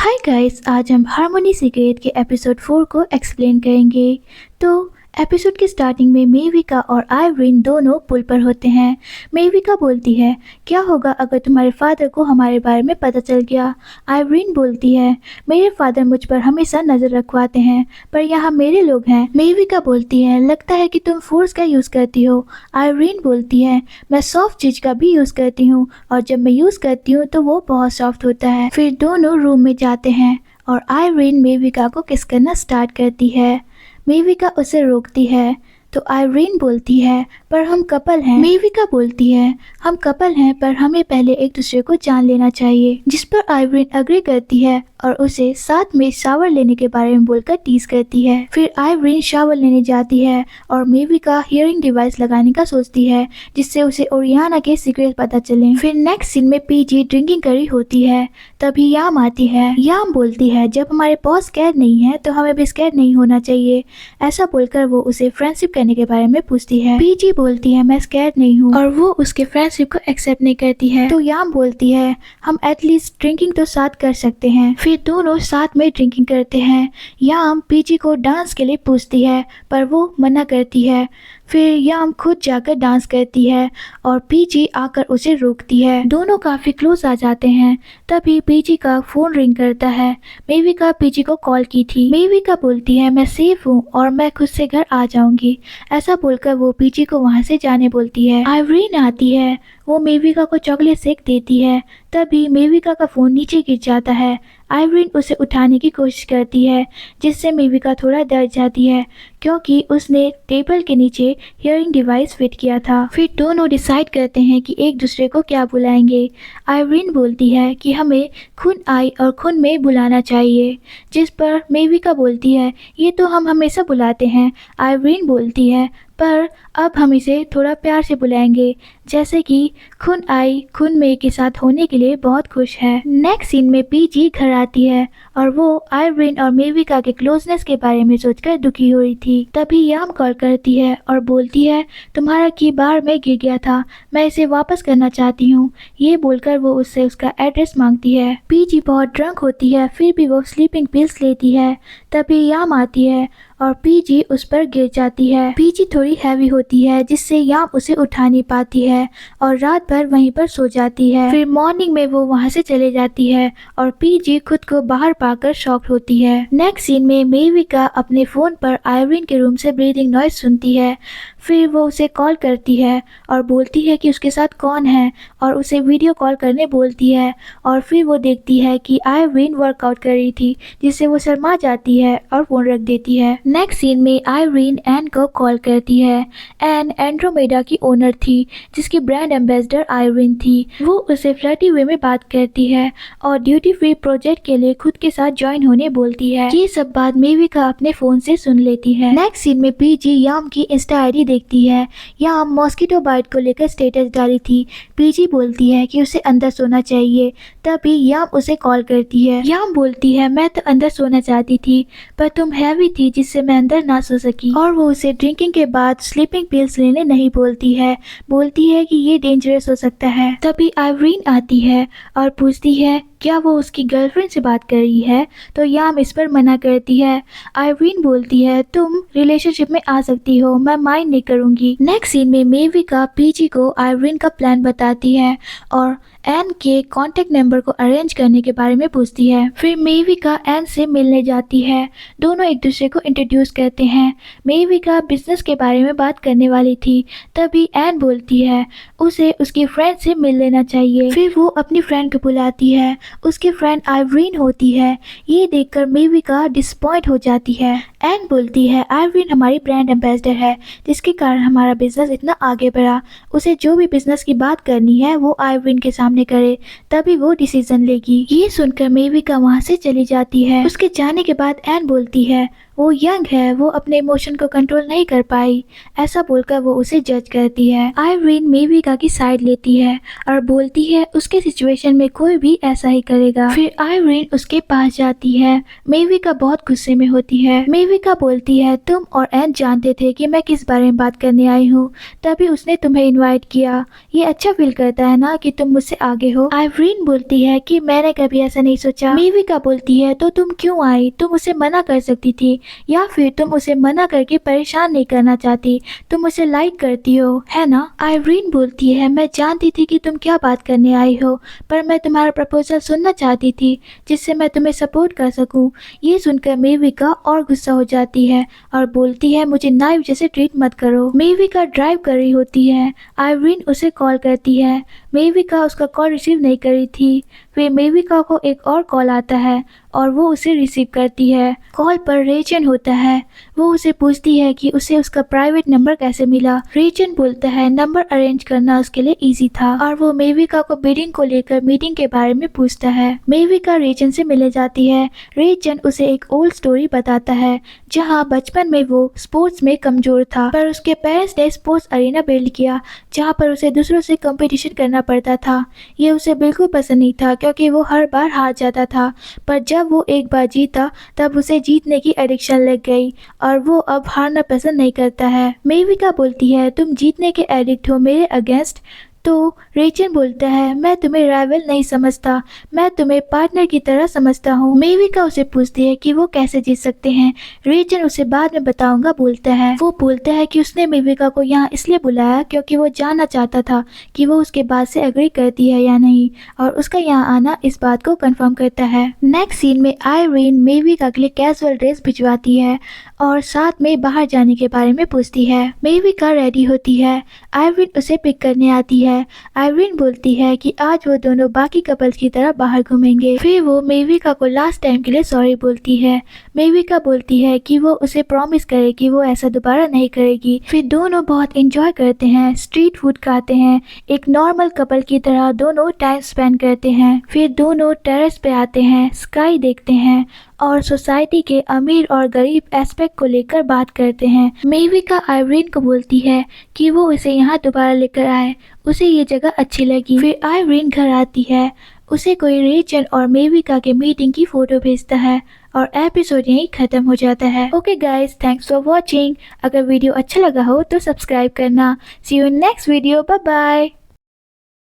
Hi guys, आज हम harmony secret के एपिसोड 4 को एक्सप्लेन करेंगे। तो एपिसोड की स्टार्टिंग में मेविका और आइरीन दोनों पुल पर होते हैं। मेविका बोलती है, क्या होगा अगर तुम्हारे फादर को हमारे बारे में पता चल गया। आइरीन बोलती है, मेरे फादर मुझ पर हमेशा नजर रखवाते हैं, पर यहाँ मेरे लोग हैं। मेविका बोलती है, लगता है कि तुम फोर्स का यूज करती हो। आइरीन बोलती है, मैं सॉफ्ट चीज का भी यूज करती हूँ और जब मैं यूज करती हूँ तो वो बहुत सॉफ्ट होता है। फिर दोनों रूम में जाते हैं और आइरीन मेविका को किस करना स्टार्ट करती है। मेविका उसे रोकती है तो आइरीन बोलती है, पर हम कपल हैं। मेविका बोलती है, हम कपल हैं पर हमें पहले एक दूसरे को जान लेना चाहिए, जिस पर आइरीन अग्री करती है और उसे साथ में शावर लेने के बारे में बोलकर टीज करती है। फिर आइरीन शावर लेने जाती है और मेविका हियरिंग डिवाइस लगाने का सोचती है जिससे उसे ओरियाना के सीक्रेट पता चले। फिर नेक्स्ट सीन में पीजी ड्रिंकिंग करी होती है, तभी याम आती है। याम बोलती है, जब हमारे बॉस स्कैर्ड नहीं है तो हमें भी स्कैर्ड नहीं होना चाहिए। ऐसा बोलकर वो उसे फ्रेंडशिप करने के बारे में पूछती है। पीजी बोलती है, मैं स्कैर्ड नहीं हूँ, और वो उसके फ्रेंडशिप को एक्सेप्ट नहीं करती है। तो याम बोलती है, हम एटलीस्ट ड्रिंकिंग तो साथ कर सकते हैं। फिर दोनों साथ में ड्रिंकिंग करते हैं। याम पीजी को डांस के लिए पूछती है पर वो मना करती है। फिर याम खुद जाकर डांस करती है और पीजी आकर उसे रोकती है। दोनों काफी क्लोज आ जाते हैं। तभी पीजी का फोन रिंग करता है। मेविका पीजी को कॉल की थी। मेविका बोलती है, मैं सेफ हूँ और मैं खुद से घर आ जाऊंगी। ऐसा बोलकर वो पीजी को वहाँ से जाने बोलती है। आइरीन आती है, वो मेविका को चॉकलेट शेक देती है। तभी मेविका का फोन नीचे गिर जाता है। आइरीन उसे उठाने की कोशिश करती है जिससे मेविका थोड़ा डर जाती है क्योंकि उसने टेबल के नीचे हियरिंग डिवाइस फिट किया था। फिर दोनों डिसाइड करते हैं कि एक दूसरे को क्या बुलाएंगे। आइरीन बोलती है कि हमें खुन आई और खुन में बुलाना चाहिए, जिस पर मेविका बोलती है, ये तो हम हमेशा बुलाते हैं। आइरीन बोलती है, पर अब हम इसे थोड़ा प्यार से बुलाएंगे, जैसे कि खुन आई खुन में के साथ होने के लिए बहुत खुश है। नेक्स्ट सीन में पीजी घर आती है और वो आइरीन और मेविका के क्लोजनेस के बारे में सोचकर दुखी हो रही थी। तभी याम कॉल करती है और बोलती है, तुम्हारा की बार में गिर गया था, मैं इसे वापस करना चाहती हूँ। ये बोलकर वो उससे उसका एड्रेस मांगती है। पीजी बहुत ड्रंक होती है, फिर भी वो स्लीपिंग पिल्स लेती है। तभी याम आती है और पीजी उस पर गिर जाती है। पीजी थोड़ी हैवी होती है जिससे याम उसे उठा नहीं पाती है और रात भर वहीं पर सो जाती है। फिर मॉर्निंग में वो वहाँ से चले जाती है और पीजी खुद को बाहर पाकर शॉक्ड होती है। नेक्स्ट सीन में मेविका अपने फोन पर आइरीन के रूम से ब्रीदिंग नॉइज सुनती है। फिर वो उसे कॉल करती है और बोलती है कि उसके साथ कौन है और उसे वीडियो कॉल करने बोलती है। और फिर वो देखती है कि आइरीन वर्कआउट कर रही थी, जिससे वो शर्मा जाती है और फोन रख देती है। नेक्स्ट सीन में आइरीन एन को कॉल करती है। एन एंड्रोमेडा की ओनर थी जिसकी ब्रांड एम्बेसडर आइरीन थी। वो उसे फ्लर्टी वे में बात करती है और ड्यूटी फ्री प्रोजेक्ट के लिए खुद के साथ ज्वाइन होने बोलती है। ये सब बात मेविका अपने फोन से सुन लेती है। नेक्स्ट सीन में पीजी याम की इंस्टा आईडी देखती है। याम मॉस्किटो बाइट को लेकर स्टेटस डाली थी। पीजी बोलती है कि उसे अंदर सोना चाहिए। तभी याम उसे कॉल करती है। याम बोलती है, मैं तो अंदर सोना चाहती थी पर तुम हैवी थी जिससे मैं अंदर ना सो सकी। और वो उसे ड्रिंकिंग के बाद स्लीपिंग पिल्स लेने नहीं बोलती है, बोलती है कि ये डेंजरस हो सकता है। तभी आइरीन आती है और पूछती है क्या वो उसकी गर्लफ्रेंड से बात कर रही है, तो याम इस पर मना करती है। आइरीन बोलती है, तुम रिलेशनशिप में आ सकती हो, मैं माइंड नहीं करूंगी। नेक्स्ट सीन में मेविका पीजी को आइरीन का प्लान बताती है और एन के कॉन्टेक्ट नंबर को अरेंज करने के बारे में पूछती है। फिर मेविका एन से मिलने जाती है। दोनों एक दूसरे को इंट्रोड्यूस करते हैं। मेविका बिजनेस के बारे में बात करने वाली थी। तभी एन बोलती है उसे उसकी फ्रेंड से मिल लेना चाहिए। फिर वो अपनी फ्रेंड को बुलाती है। उसकी फ्रेंड आइरीन होती है। ये देखकर मेविका डिसपॉइंट हो जाती है। एन बोलती है, आइरीन हमारी ब्रांड एम्बेसडर है जिसके कारण हमारा बिजनेस इतना आगे बढ़ा। उसे जो भी बिजनेस की बात करनी है वो आइरीन के सामने करे, तभी वो डिसीजन लेगी। ये सुनकर मेविका वहाँ से चली जाती है। उसके जाने के बाद एन बोलती है, वो यंग है, वो अपने इमोशन को कंट्रोल नहीं कर पाई। ऐसा बोलकर वो उसे जज करती है। आइरीन मेविका की साइड लेती है और बोलती है उसके सिचुएशन में कोई भी ऐसा ही करेगा। फिर आइरीन उसके पास जाती है। मेविका बहुत गुस्से में होती है। मेविका मेविका बोलती है तुम और एन जानते थे कि मैं किस बारे में बात करने आई हूँ, तभी उसने तुम्हें इनवाइट किया। ये अच्छा फील करता है ना कि तुम मुझसे आगे हो। आइवरीन बोलती है कि मैंने कभी ऐसा नहीं सोचा। मेविका बोलती है तो तुम क्यों आई? तुम उसे मना कर सकती थी, या फिर तुम उसे मना करके परेशान नहीं करना चाहती। तुम उसे लाइक करती हो, है ना? आइवरीन बोलती है मैं जानती थी कि तुम क्या बात करने आई हो, पर मैं तुम्हारा प्रपोजल सुनना चाहती थी जिससे मैं तुम्हें सपोर्ट कर सकूं। ये सुनकर मेविका और गुस्सा हो जाती है और बोलती है मुझे नाइफ जैसे ट्रीट मत करो। मेविका ड्राइव कर रही होती है। आइवरीन उसे कॉल करती है। मेविका उसका कॉल रिसीव नहीं करी थी। फिर मेविका को एक और कॉल आता है और वो उसे रिसीव करती है। कॉल पर रेचन होता है। वो उसे पूछती है कि उसे उसका प्राइवेट नंबर कैसे मिला। रेचन बोलता है नंबर अरेंज करना उसके लिए इजी था, और वो मेविका को बिडिंग को लेकर मीटिंग के बारे में पूछता है। मेविका रेचन से मिलने जाती है। रेचन उसे एक ओल्ड स्टोरी बताता है जहाँ बचपन में वो स्पोर्ट्स में कमजोर था, पर उसके पेरेंट्स ने स्पोर्ट्स अरीना बिल्ड किया जहाँ पर उसे दूसरों से कंपटीशन करना पड़ता था। ये उसे बिल्कुल पसंद नहीं था क्योंकि वो हर बार हार जाता था, पर जब वो एक बार जीता तब उसे जीतने की एडिक्शन लग गई और वो अब हारना पसंद नहीं करता है। मेविका बोलती है तुम जीतने के एडिक्ट हो मेरे अगेंस्ट। तो रेचन बोलता है मैं तुम्हें राइवल नहीं समझता, मैं तुम्हें पार्टनर की तरह समझता हूँ। मेविका उसे पूछती है कि वो कैसे जीत सकते हैं। रेचन उसे बाद में बताऊंगा बोलता है। वो बोलता है कि उसने मेविका को यहाँ इसलिए बुलाया क्योंकि वो जानना चाहता था कि वो उसके बात से एग्री करती है या नहीं, और उसका यहाँ आना इस बात को कंफर्म करता है। नेक्स्ट सीन में आइरीन मेविका के लिए कैजुअल ड्रेस भिजवाती है और साथ में बाहर जाने के बारे में पूछती है। मेविका रेडी होती है। आइरीन उसे पिक करने आती है। आइरीन बोलती है कि आज वो दोनों बाकी कपल्स की तरह बाहर घूमेंगे। फिर वो मेविका को लास्ट टाइम के लिए सॉरी बोलती है। मेविका बोलती है कि वो उसे प्रॉमिस करे कि वो ऐसा दोबारा नहीं करेगी। फिर दोनों बहुत एंजॉय करते हैं, स्ट्रीट फूड खाते हैं, एक नॉर्मल कपल की तरह दोनों टाइम स्पेंड करते हैं। फिर दोनों टेरेस पे आते हैं, स्काई देखते हैं और सोसाइटी के अमीर और गरीब एस्पेक्ट को लेकर बात करते हैं। मेविका आइरीन को बोलती है कि वो उसे यहाँ दोबारा लेकर आए, उसे ये जगह अच्छी लगी। फिर आइरीन घर आती है। उसे कोई रेचन और मेविका के मीटिंग की फोटो भेजता है और एपिसोड यहीं खत्म हो जाता है। Okay guys, thanks for watching. अगर वीडियो अच्छा लगा हो तो सब्सक्राइब करना। See you in next video, bye bye.